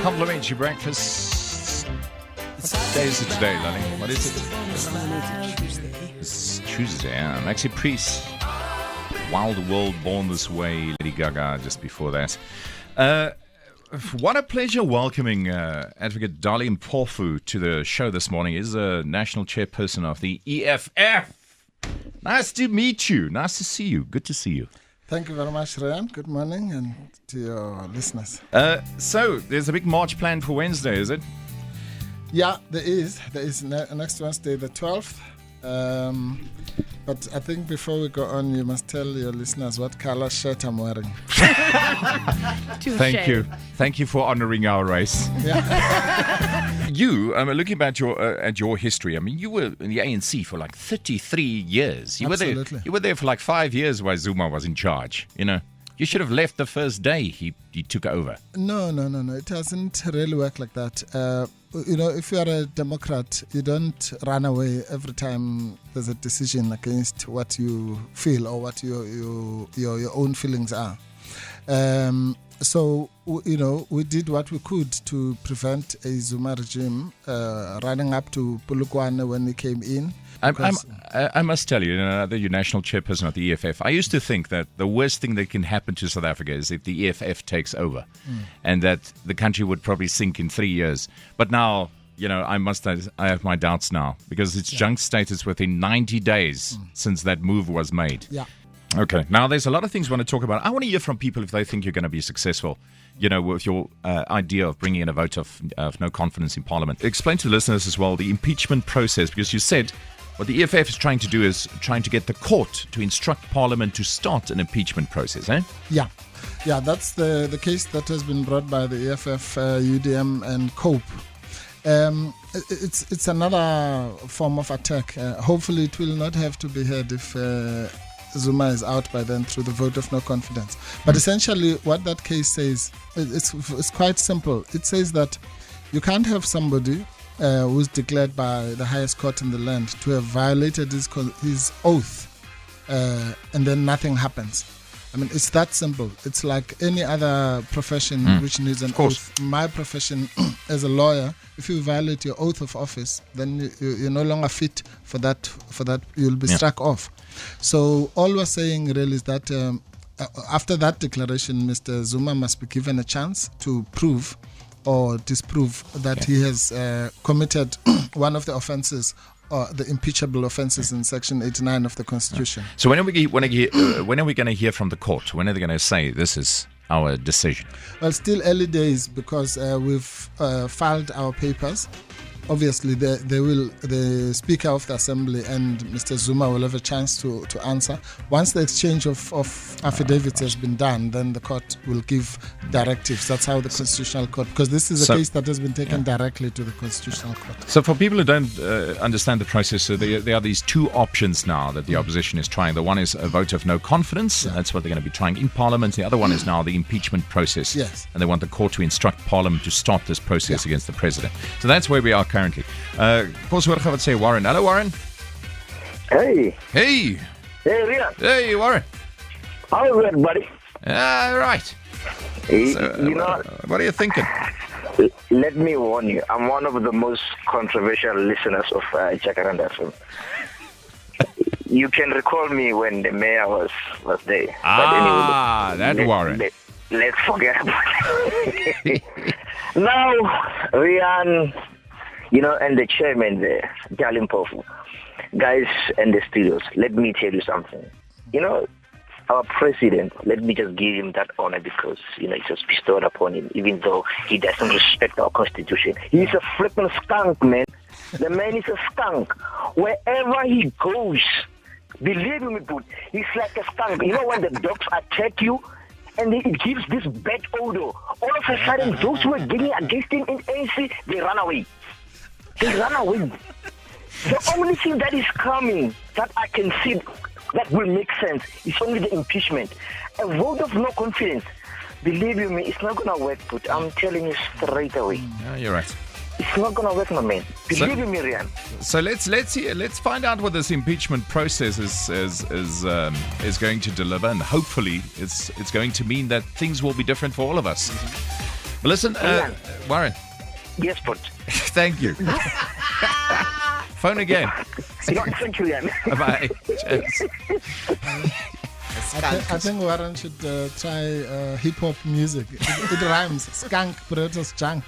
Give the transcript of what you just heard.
Complimentary breakfast. What day is it today, Dali? What is it? It's Tuesday, yeah. Maxi Priest. Wild World, Born This Way. Lady Gaga just before that. What a pleasure welcoming Advocate Dali Mpofu to the show this morning. He's a national chairperson of the EFF. Nice to meet you. Nice to see you. Good to see you. Thank you very much, Rian. Good morning, and to your listeners. So, there's a big march planned for Wednesday, is it? Yeah, there is. Next Wednesday, the 12th. But I think before we go on, you must tell your listeners what color shirt I'm wearing. Thank you. Thank you for honoring our race. Yeah. You, looking back at your history, I mean, you were in the ANC for like 33 years. Absolutely. You were there for like 5 years while Zuma was in charge, you know. You should have left the first day he took over. No. It doesn't really work like that. If you are a Democrat, you don't run away every time there's a decision against what you feel or what your own feelings are. So, we did what we could to prevent a Zuma regime running up to Polokwane when he came in. I must tell you, that you're national chairperson of the EFF. I used to think that the worst thing that can happen to South Africa is if the EFF takes over, and that the country would probably sink in 3 years. But now, I have my doubts now because it's junk status within 90 days since that move was made. Yeah. Okay. Now, there's a lot of things we want to talk about. I want to hear from people if they think you're going to be successful, with your idea of bringing in a vote of no confidence in Parliament. Explain to the listeners as well the impeachment process, because you said what the EFF is trying to do is trying to get the court to instruct Parliament to start an impeachment process, eh? Yeah, that's the case that has been brought by the EFF, UDM and COPE. It's another form of attack. Hopefully it will not have to be heard if Zuma is out by then through the vote of no confidence. But essentially what that case says, it's quite simple. It says that you can't have somebody who's declared by the highest court in the land to have violated his oath, and then nothing happens. I mean, it's that simple. It's like any other profession which needs an oath. My profession as a lawyer, if you violate your oath of office, then you're no longer fit for that. You'll be struck off. So all we're saying really is that after that declaration, Mr. Zuma must be given a chance to prove or disprove that he has committed one of the offences, or the impeachable offences in Section 89 of the Constitution. So when are we going to hear from the court? When are they going to say this is our decision? Well, still early days because we've filed our papers. Obviously, the Speaker of the Assembly and Mr. Zuma will have a chance to answer. Once the exchange of affidavits has been done, then the court will give directives. That's how the Constitutional Court, because this is a case that has been taken directly to the Constitutional Court. So for people who don't understand the process, so there are these two options now that the opposition is trying. The one is a vote of no confidence. That's what they're going to be trying in Parliament. The other one is now the impeachment process. Yes. And they want the court to instruct Parliament to start this process against the President. So that's where we are currently. Kos hoor wat sê Warren. Hello, Warren. Hey, Rian. Hey, Warren. How is it, buddy? Right. So, what are you thinking? Let me warn you, I'm one of the most controversial listeners of Jacaranda FM. You can recall me when the mayor was there. But anyway, Warren. Let's forget about it. Now, Rian, and the chairman there, Dali Mpofu, guys and the studios, let me tell you something. Our president, let me just give him that honor because, it was bestowed upon him, even though he doesn't respect our constitution. He's a flipping skunk, man. The man is a skunk. Wherever he goes, believe me, dude, he's like a skunk. When the dogs attack you, and it gives this bad odor, all of a sudden, those who are getting against him in ANC, they run away. They run away. The only thing that is coming that I can see that will make sense is only the impeachment. A vote of no confidence, believe you me, it's not going to work, but I'm telling you straight away. Yeah, you're right. It's not going to work, my man. Believe me, Rian. So let's find out what this impeachment process is going to deliver, and hopefully it's going to mean that things will be different for all of us. Listen, Warren, Yes, but thank you. Phone again. thank you, Rian. Bye. Cheers. I think Warren should try hip hop music. It rhymes. Skunk, Predator's junk.